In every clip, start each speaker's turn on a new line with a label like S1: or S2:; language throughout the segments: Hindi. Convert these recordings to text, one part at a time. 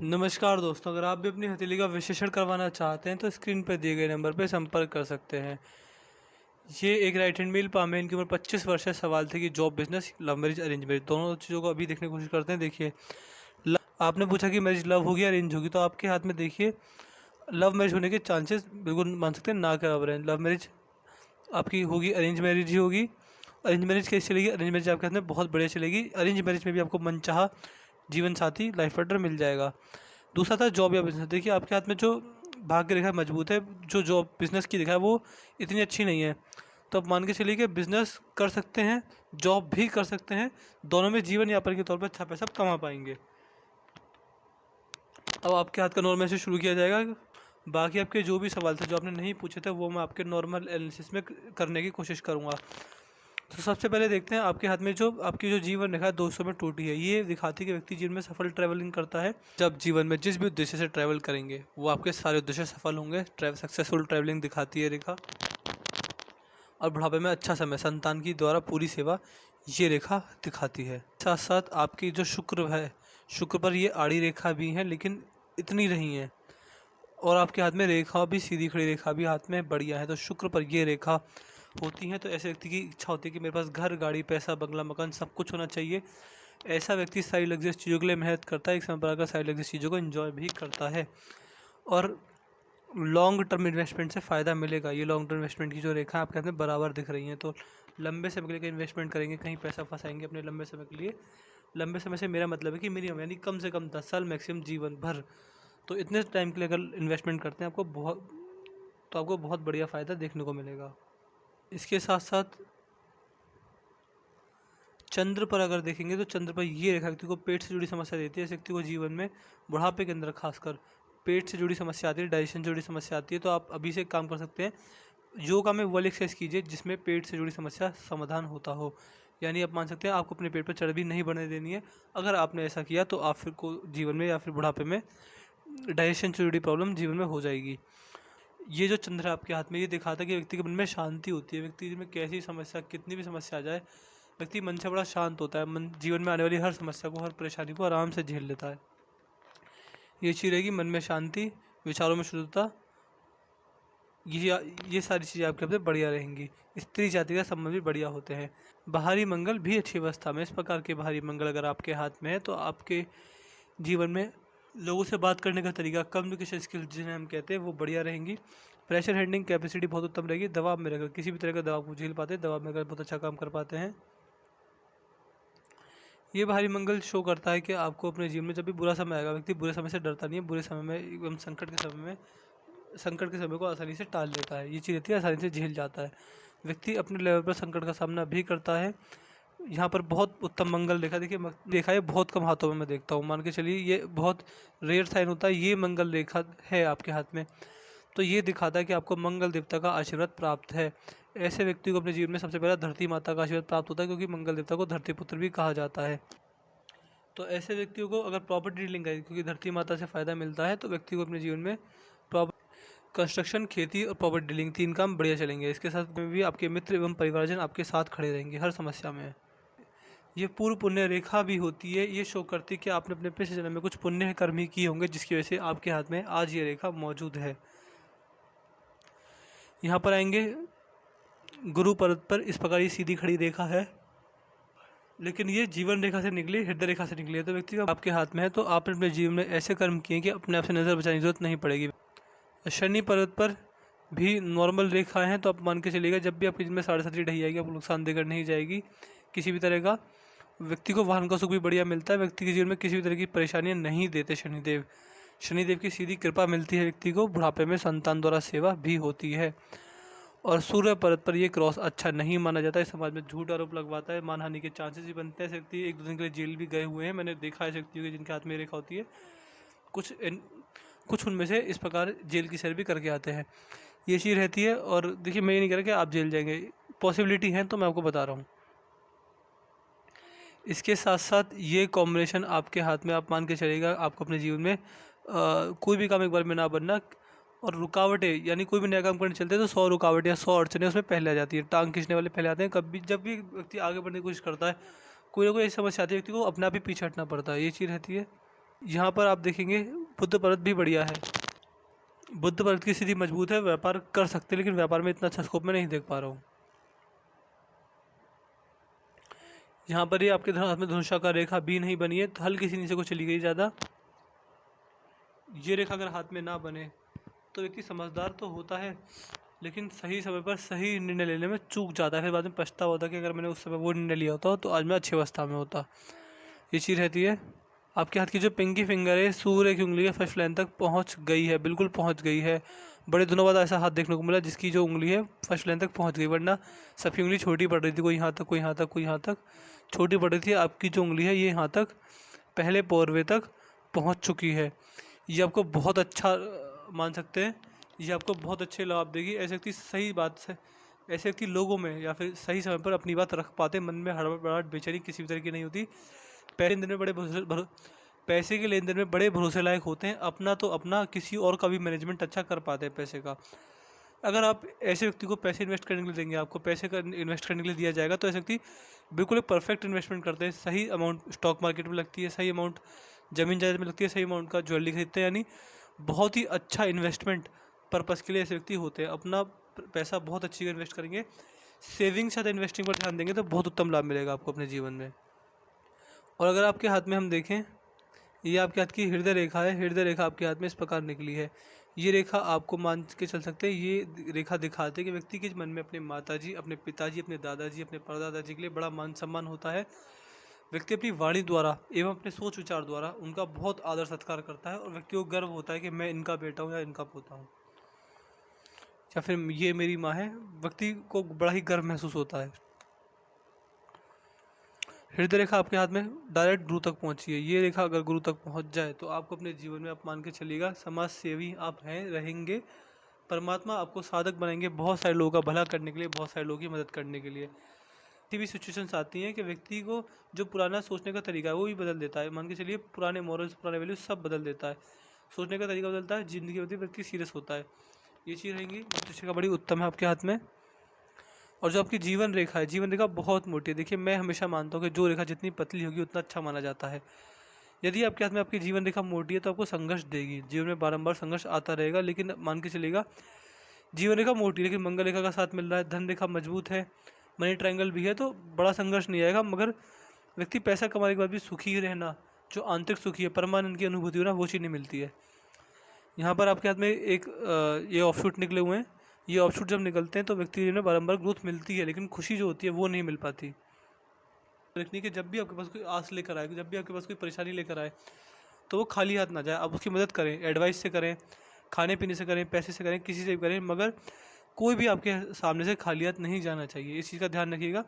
S1: नमस्कार दोस्तों, अगर आप भी अपनी हथेली का विश्लेषण करवाना चाहते हैं तो स्क्रीन पर दिए गए नंबर पर संपर्क कर सकते हैं। ये एक राइट हैंड मेल पाम है। इनकी उम्र 25 वर्ष है। सवाल थे कि job, business, love marriage, arrange marriage, दोनों चीज़ों को अभी देखने की कोशिश करते हैं। देखिए, आपने पूछा कि मैरिज लव होगी या अरेंज होगी, तो आपके हाथ में देखिए लव मैरिज होने के चांसेस बिल्कुल मान सकते हैं ना के बराबर हैं। लव मैरिज आपकी होगी, अरेंज मैरिज ही होगी। अरेंज मैरिज कैसे चलेगी? अरेंज मैरिज आपके हाथ में बहुत बढ़िया चलेगी। अरेंज मैरिज में भी आपको मनचाहा जीवन साथी, लाइफ पार्टनर मिल जाएगा। दूसरा था जॉब या बिजनेस। देखिए, आपके हाथ में जो भाग्य रेखा मजबूत है, जो जॉब बिजनेस की रेखा है वो इतनी अच्छी नहीं है। तो आप मान के चलिए कि बिजनेस कर सकते हैं, जॉब भी कर सकते हैं, दोनों में जीवन यापन के तौर पर अच्छा पैसा कमा पाएंगे। अब आपके हाथ का नॉर्मल से शुरू किया जाएगा। बाकी आपके जो भी सवाल थे जो आपने नहीं पूछे थे वो मैं आपके नॉर्मल एनालिसिस में करने की कोशिश करूँगा। तो सबसे पहले देखते हैं आपके हाथ में जो आपकी जो जीवन रेखा 200 में टूटी है। ये दिखाती है कि व्यक्ति जीवन में सफल ट्रैवलिंग करता है। जब जीवन में जिस भी उद्देश्य से ट्रैवल करेंगे वो आपके सारे उद्देश्य सफल होंगे। सक्सेसफुल ट्रैवलिंग दिखाती है रेखा। और बुढ़ापे में अच्छा समय, संतान की द्वारा पूरी सेवा, ये रेखा दिखाती है। साथ साथ आपकी जो शुक्र है, शुक्र पर ये आड़ी रेखा भी है लेकिन इतनी नहीं है। और आपके हाथ में रेखा भी, सीधी खड़ी रेखा भी हाथ में बढ़िया है। तो शुक्र पर ये रेखा होती हैं तो ऐसे व्यक्ति की इच्छा होती है कि मेरे पास घर, गाड़ी, पैसा, बंगला, मकान सब कुछ होना चाहिए। ऐसा व्यक्ति सारी लग्जरियस चीज़ों के लिए मेहनत करता है, एक समय पर आकर सारी लग्जरियस चीज़ों को एंजॉय भी करता है। और लॉन्ग टर्म इन्वेस्टमेंट से फ़ायदा मिलेगा। ये लॉन्ग टर्म इन्वेस्टमेंट की जो रेखा आपके हाथ में बराबर दिख रही हैं, तो लंबे समय के लिए कहीं इन्वेस्टमेंट करेंगे, कहीं पैसा फंसाएंगे अपने लंबे समय के लिए। लंबे समय से मेरा मतलब है कि मिनिमम यानी कम से कम 10 साल, मैक्सिमम जीवन भर। तो इतने टाइम के लिए अगर इन्वेस्टमेंट करते हैं आपको बहुत बढ़िया फ़ायदा देखने को मिलेगा। इसके साथ साथ चंद्र पर अगर देखेंगे तो चंद्र पर ये रेखा व्यक्ति को पेट से जुड़ी समस्या देती है। इस व्यक्ति को जीवन में बुढ़ापे के अंदर खासकर पेट से जुड़ी समस्या आती है, डाइजेशन से जुड़ी समस्या आती है। तो आप अभी से काम कर सकते हैं, योगा में वो एक्सरसाइज कीजिए जिसमें पेट से जुड़ी समस्या समाधान होता हो। यानी आप मान सकते हैं आपको अपने पेट पर चर्बी नहीं बढ़ने देनी है। अगर आपने ऐसा किया तो आप फिर को जीवन में या फिर बुढ़ापे में डाइजेशन से जुड़ी प्रॉब्लम जीवन में हो जाएगी। ये जो चंद्र है आपके हाथ में, ये दिखाता है कि व्यक्ति के मन में शांति होती है। व्यक्ति में कैसी समस्या, कितनी भी समस्या आ जाए, व्यक्ति मन से बड़ा शांत होता है। मन जीवन में आने वाली हर समस्या को, हर परेशानी को आराम से झेल लेता है। ये चीज़ रहेगी, मन में शांति, विचारों में शुद्धता, ये सारी चीज़ें आपके अपने बढ़िया रहेंगी। स्त्री जाति का संबंध भी बढ़िया होते हैं। बाहरी मंगल भी अच्छी अवस्था में। इस प्रकार के बाहरी मंगल अगर आपके हाथ में है तो आपके जीवन में लोगों से बात करने का तरीका, कम्युनिकेशन स्किल्स जिन्हें हम कहते हैं, वो बढ़िया रहेंगी। प्रेशर हैंडलिंग कैपेसिटी बहुत उत्तम रहेगी। दबाव में रहकर किसी भी तरह का दबाव को झेल पाते हैं, दबाव में रहकर बहुत अच्छा काम कर पाते हैं। ये बाहरी मंगल शो करता है कि आपको अपने जीवन में जब भी बुरा समय आएगा, व्यक्ति बुरे समय से डरता नहीं है। बुरे समय में एवं संकट के समय को आसानी से टाल लेता है। ये चीज़ रहती है, आसानी से झेल जाता है। व्यक्ति अपने लेवल पर संकट का सामना भी करता है। यहाँ पर बहुत उत्तम मंगल रेखा देखिए, देखा है बहुत कम हाथों में मैं देखता हूँ। मान के चलिए ये बहुत रेयर साइन होता है। ये मंगल रेखा है आपके हाथ में, तो ये दिखाता है कि आपको मंगल देवता का आशीर्वाद प्राप्त है। ऐसे व्यक्ति को अपने जीवन में सबसे पहला धरती माता का आशीर्वाद प्राप्त होता है, क्योंकि मंगल देवता को धरती पुत्र भी कहा जाता है। तो ऐसे व्यक्तियों को अगर प्रॉपर्टी डीलिंग करें, क्योंकि धरती माता से फ़ायदा मिलता है, तो व्यक्ति को अपने जीवन में कंस्ट्रक्शन, खेती और प्रॉपर्टी डीलिंग, 3 काम बढ़िया चलेंगे। इसके साथ में भी आपके मित्र एवं परिवारजन आपके साथ खड़े रहेंगे हर समस्या में। ये पूर्व पुण्य रेखा भी होती है। ये शो करती है कि आपने अपने पिछले जन्म में कुछ पुण्य कर्म ही किए होंगे, जिसकी वजह से आपके हाथ में आज ये रेखा मौजूद है। यहाँ पर आएंगे गुरु पर्वत पर। इस प्रकार ये सीधी खड़ी रेखा है, लेकिन ये जीवन रेखा से निकली, हृदय रेखा से निकली है। तो व्यक्ति का आपके हाथ में है, तो आपने अपने जीवन में ऐसे कर्म किए कि अपने आप से नज़र बचाने की जरूरत नहीं पड़ेगी। शनि पर्वत पर भी नॉर्मल रेखा है, तो आप मान के चलिएगा जब भी आपके जीवन में 7.5 ढही जाएगी, आपको नुकसान देकर नहीं जाएगी किसी भी तरह का। व्यक्ति को वाहन का सुख भी बढ़िया मिलता है। व्यक्ति के जीवन में किसी भी तरह की परेशानियां नहीं देते शनिदेव। शनिदेव की सीधी कृपा मिलती है व्यक्ति को। बुढ़ापे में संतान द्वारा सेवा भी होती है। और सूर्य पर्वत पर यह क्रॉस अच्छा नहीं माना जाता है। समाज में झूठ आरोप लगवाता है, मानहानि के चांसेस भी बनते हैं। ऐसे व्यक्ति 1-2 दिन के लिए जेल भी गए हुए हैं। मैंने देखा है ऐसे व्यक्तियों के जिनके हाथ में रेखा होती है। कुछ उनमें से इस प्रकार जेल की सैर भी करके आते हैं। ये चीज़ रहती है। और देखिए, मैं ये नहीं कह रहा कि आप जेल जाएंगे, पॉसिबिलिटी है, तो मैं आपको बता रहा हूँ। इसके साथ साथ ये कॉम्बिनेशन आपके हाथ में, आप मान के चलिएगा आपको अपने जीवन में कोई भी काम एक बार में ना बनना। और रुकावटें, यानी कोई भी नया काम करने चलते हैं तो 100 रुकावटें या 100 अड़चनें उसमें पहले आ जाती है। टांग खींचने वाले पहले आते हैं। कभी जब भी व्यक्ति आगे बढ़ने की कोशिश करता है, कोई ना कोई ऐसी समस्या आती है, व्यक्ति को अपने आप ही पीछे हटना पड़ता है। ये चीज़ रहती है। यहाँ पर आप देखेंगे बुध परत भी बढ़िया है, बुध परत की स्थिति मजबूत है, व्यापार कर सकते हैं, लेकिन व्यापार में इतना अच्छा स्कोप मैं नहीं देख पा रहा हूँ। यहाँ पर ये आपके हाथ में धनुषाकार रेखा भी नहीं बनी है, तो हल्की सी नीचे को चली गई ज़्यादा। ये रेखा अगर हाथ में ना बने तो व्यक्ति समझदार तो होता है, लेकिन सही समय पर सही निर्णय लेने में चूक जाता है। फिर बाद में पछतावा होता है कि अगर मैंने उस समय वो निर्णय लिया होता तो आज मैं अच्छी अवस्था में होता। ये चीज़ रहती है। आपके हाथ की जो पिंकी फिंगर है, सूर्य की उंगली है, फर्स्ट लाइन तक पहुंच गई है, बिल्कुल पहुंच गई है। बड़े दिनों बाद ऐसा हाथ देखने को मिला जिसकी जो उंगली है फर्स्ट लाइन तक पहुंच गई, वरना सबकी उंगली छोटी पड़ रही थी, कोई यहाँ तक, कोई यहाँ तक, कोई यहाँ तक छोटी पड़ रही थी। आपकी जो उंगली है ये यहाँ तक, पहले पौरवे तक पहुँच चुकी है। ये आपको बहुत अच्छा मान सकते हैं, ये आपको बहुत अच्छे लाभ देगी। ऐसे व्यक्ति सही बात से, ऐसे व्यक्ति लोगों में या फिर सही समय पर अपनी बात रख पाते, मन में हड़बड़ाहट बेचैनी किसी भी तरह की नहीं होती। पैसे के लेन देन में बड़े भरोसे लायक होते हैं। अपना तो अपना, किसी और का भी मैनेजमेंट अच्छा कर पाते हैं पैसे का। अगर आप ऐसे व्यक्ति को पैसे इन्वेस्ट करने के लिए देंगे, आपको पैसे का इन्वेस्ट करने के लिए दिया जाएगा, तो ऐसे व्यक्ति बिल्कुल एक परफेक्ट इन्वेस्टमेंट करते हैं। सही अमाउंट स्टॉक मार्केट में लगती है, सही अमाउंट ज़मीन जायदाद में लगती है, सही अमाउंट का ज्वेलरी खरीदते हैं, यानी बहुत ही अच्छा इन्वेस्टमेंट पर्पज़ के लिए ऐसे व्यक्ति होते हैं। अपना पैसा बहुत अच्छी जगह इन्वेस्ट करेंगे, सेविंग से ज़्यादा इन्वेस्टिंग पर ध्यान देंगे तो बहुत उत्तम लाभ मिलेगा आपको अपने जीवन में। और अगर आपके हाथ में हम देखें, ये आपके हाथ की हृदय रेखा है। हृदय रेखा आपके हाथ में इस प्रकार निकली है। ये रेखा आपको मान के चल सकते हैं, ये रेखा दिखाते हैं कि व्यक्ति के मन में अपने माताजी, अपने पिताजी, अपने दादाजी, अपने परदादाजी के लिए बड़ा मान सम्मान होता है। व्यक्ति अपनी वाणी द्वारा एवं अपने सोच विचार द्वारा उनका बहुत आदर सत्कार करता है, और व्यक्ति को गर्व होता है कि मैं इनका बेटा हूँ या इनका पोता हूँ, या फिर ये मेरी माँ है। व्यक्ति को बड़ा ही गर्व महसूस होता है। हृदय रेखा आपके हाथ में डायरेक्ट गुरु तक पहुंची है। ये रेखा अगर गुरु तक पहुंच जाए तो आपको अपने जीवन में, आप मान के चलिएगा, समाज सेवी आप हैं, रहेंगे। परमात्मा आपको साधक बनाएंगे बहुत सारे लोगों का भला करने के लिए, बहुत सारे लोगों की मदद करने के लिए। ऐसी भी सिचुएशंस आती हैं कि व्यक्ति को जो पुराना सोचने का तरीका है वो भी बदल देता है। मान के चलिए पुराने मॉरल्स, पुराने वैल्यूज सब बदल देता है, सोचने का तरीका बदलता है, जिंदगी के प्रति व्यक्ति सीरियस होता है। ये चीज़ रहेंगी। मस्तिष्क बड़ी उत्तम है आपके हाथ में। और जो आपकी जीवन रेखा है, जीवन रेखा बहुत मोटी है। देखिए, मैं हमेशा मानता हूँ कि जो रेखा जितनी पतली होगी उतना अच्छा माना जाता है। यदि आपके हाथ में आपकी जीवन रेखा मोटी है तो आपको संघर्ष देगी, जीवन में बारंबार संघर्ष आता रहेगा। लेकिन मान के चलेगा जीवन रेखा मोटी, लेकिन मंगल रेखा का साथ मिल रहा है, धन रेखा मजबूत है, मनी ट्रायंगल भी है, तो बड़ा संघर्ष नहीं आएगा। मगर व्यक्ति पैसा कमाने के बाद भी सुखी रहना, जो आंतरिक सुखी है, परमानंद की अनुभूति होना, वो चीज़ नहीं मिलती है। यहाँ पर आपके हाथ में एक ये ऑफशूट निकले हुए हैं। ये ऑफशूट जब निकलते हैं तो व्यक्ति ने बारंबार ग्रोथ मिलती है, लेकिन खुशी जो होती है वो नहीं मिल पाती। देखने कि जब भी आपके पास कोई आस लेकर आए, जब भी आपके पास कोई परेशानी लेकर आए, तो वो खाली हाथ ना जाए। आप उसकी मदद करें, एडवाइस से करें, खाने पीने से करें, पैसे से करें, किसी से भी करें, मगर कोई भी आपके सामने से खाली हाथ नहीं जाना चाहिए। इस चीज़ का ध्यान रखिएगा।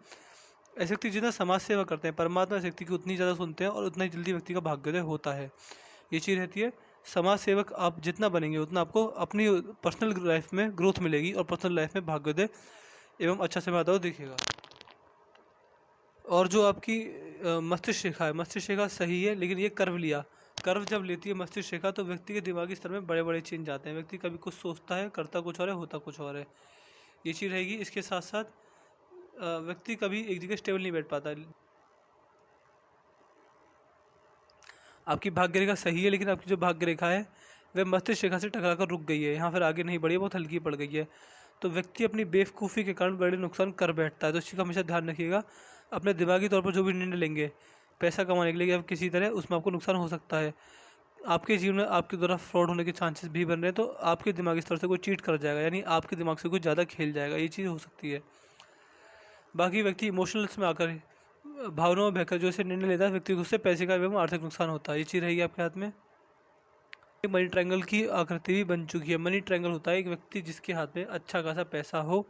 S1: ऐसे व्यक्ति जितना समाज सेवा करते हैं, परमात्मा इस व्यक्ति की उतनी ज़्यादा सुनते हैं और उतना ही जल्दी व्यक्ति का भाग्योदय होता है। ये चीज़ रहती है। समाज सेवक आप जितना बनेंगे उतना आपको अपनी पर्सनल लाइफ में ग्रोथ मिलेगी और पर्सनल लाइफ में भाग्योदय एवं अच्छा समय आता हुआ दिखेगा। और जो आपकी मस्तिष्क रेखा है, मस्तिष्क रेखा सही है, लेकिन ये कर्व लिया, कर्व जब लेती है मस्तिष्क रेखा तो व्यक्ति के दिमागी स्तर में बड़े बड़े चेंज आते हैं। व्यक्ति कभी कुछ सोचता है, करता कुछ और है, होता कुछ और है। ये चीज़ रहेगी। इसके साथ साथ व्यक्ति कभी एक जगह स्टेबल नहीं बैठ पाता। आपकी भाग्य रेखा सही है, लेकिन आपकी जो भाग्य रेखा है वह मस्तिष्क रेखा से टकरा कर रुक गई है, यहाँ फिर आगे नहीं बढ़ी, बहुत हल्की पड़ गई है। तो व्यक्ति अपनी बेवकूफ़ी के कारण बड़े नुकसान कर बैठता है। तो इस चीज़ का हमेशा ध्यान रखिएगा। अपने दिमागी तौर पर जो भी निर्णय लेंगे पैसा कमाने के लिए या किसी तरह, उसमें आपको नुकसान हो सकता है। आपके जीवन में आपके द्वारा फ्रॉड होने के चांसेस भी बन रहे हैं, तो आपके दिमागी स्तर से कोई चीट कर जाएगा, यानी आपके दिमाग से कोई ज़्यादा खेल जाएगा, ये चीज़ हो सकती है। बाकी व्यक्ति इमोशनल्स में आकर, भावनाओं में बहकर जो इसे निर्णय लेता है, व्यक्ति को उससे पैसे का एवं आर्थिक नुकसान होता है। ये चीज़ रहेगी आपके हाथ में। मनी ट्रायंगल की आकृति भी बन चुकी है। मनी ट्रायंगल होता है एक व्यक्ति जिसके हाथ में अच्छा खासा पैसा हो,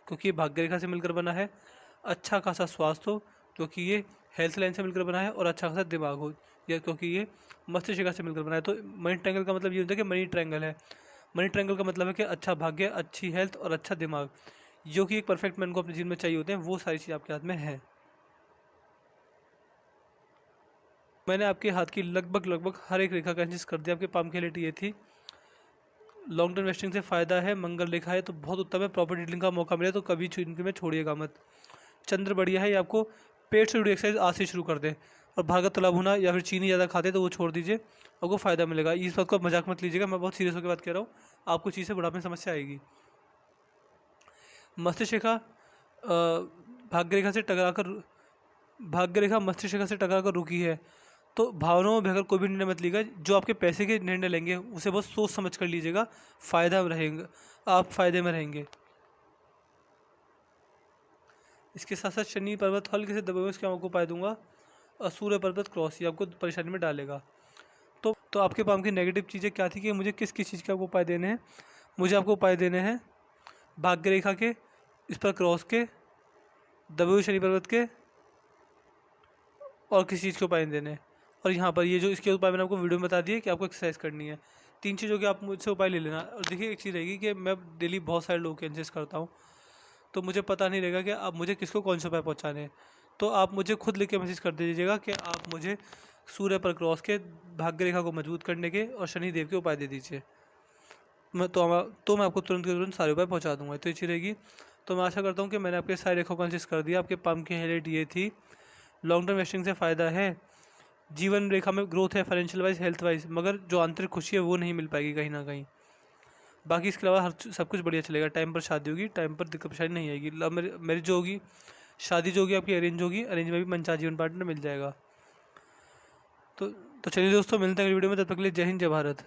S1: क्योंकि ये भाग्य रेखा से मिलकर बना है, अच्छा खासा स्वास्थ्य हो क्योंकि ये हेल्थ लाइन से मिलकर बना है, और अच्छा खासा दिमाग हो या क्योंकि ये मस्तिष्क रेखा से मिलकर बना है। तो मनी ट्रायंगल का मतलब ये होता है कि मनी ट्रायंगल है। मनी ट्रायंगल का मतलब है कि अच्छा भाग्य, अच्छी हेल्थ और अच्छा दिमाग, जो कि एक परफेक्ट मैन को अपने जीवन में चाहिए होते हैं, वो सारी चीज़ आपके हाथ में है। मैंने आपके हाथ की लगभग हर एक रेखा का एनालिसिस कर दिया। आपके पाम की क्वालिटी ये थी। लॉन्ग टर्म इन्वेस्टिंग से फ़ायदा है, मंगल रेखा है तो बहुत उत्तम है। प्रॉपर्टी डीलिंग का मौका मिले तो कभी इनके में छोड़िएगा मत। चंद्र बढ़िया है, ये आपको पेट से जुड़ी एक्सरसाइज आज से शुरू कर दें। और बाहर का तला भुना या फिर चीनी ज़्यादा खाते तो वो छोड़ दीजिए, आपको फ़ायदा मिलेगा। इस बात को आप मजाक मत लीजिएगा, मैं बहुत सीरियस होकर बात कह रहा हूँ, आपको चीज़ से बुढ़ापे में समस्या आएगी। मस्तिष्क रेखा भाग्य रेखा से टकराकर भाग्य रेखा मस्तिष्क रेखा से टकराकर रुकी है, तो भावनाओं में बहकर कोई भी निर्णय मत लीजिएगा। जो आपके पैसे के निर्णय लेंगे उसे बहुत सोच समझ कर लीजिएगा, फ़ायदा रहेगा, आप फ़ायदे में रहेंगे। इसके साथ साथ शनि पर्वत हल्के से दबे हुए, इसके आपको उपाय दूंगा, और सूर्य पर्वत क्रॉस, ये आपको परेशानी में डालेगा। तो आपके पाम की नेगेटिव चीज़ें क्या थी कि मुझे किस किस चीज़ के आपको उपाय देने हैं। मुझे आपको उपाय देने हैं भाग्य रेखा के, इस पर क्रॉस के, दबे हुए शनि पर्वत के, और किसी चीज़ के उपाय नहीं देने। और यहाँ पर ये जो इसके उपाय मैंने आपको वीडियो में बता दिए कि आपको एक्सरसाइज करनी है। 3 चीज़ों के आप मुझसे उपाय ले लेना। और देखिए एक चीज़ रहेगी कि मैं डेली बहुत सारे लोगों के एनालिसिस करता हूँ, तो मुझे पता नहीं रहेगा कि आप मुझे किसको कौन से उपाय पहुँचाने हैं। तो आप मुझे खुद लिख के मैसेज कर दीजिएगा कि आप मुझे सूर्य पर क्रॉस के, भाग्य रेखा को मजबूत करने के और शनि देव के उपाय दे दीजिए। मैं आपको तुरंत के तुरंत सारे उपाय पहुँचा दूँगा। तो ये चीज़ रहेगी। तो मैं आशा करता हूँ कि मैंने आपके सारे रेखा को एनालिसिस कर दिया। आपके पाम की हाईलाइट ये थी, लॉन्ग टर्म इन्वेस्टिंग से फ़ायदा है, जीवन रेखा में ग्रोथ है, फाइनेंशियल वाइज, हेल्थ वाइज, मगर जो आंतरिक खुशी है वो नहीं मिल पाएगी कहीं ना कहीं। बाकी इसके अलावा सब कुछ बढ़िया चलेगा। टाइम पर शादी होगी, टाइम पर दिक्कत परेशानी नहीं आएगी। लव मैरिज जो होगी, शादी जो होगी आपकी अरेंज होगी, अरेंज में भी मनचाहा जीवन पार्टनर मिल जाएगा। तो चलिए दोस्तों, मिलते हैं अगली वीडियो में, तब तक के लिए जय हिंद, जय भारत।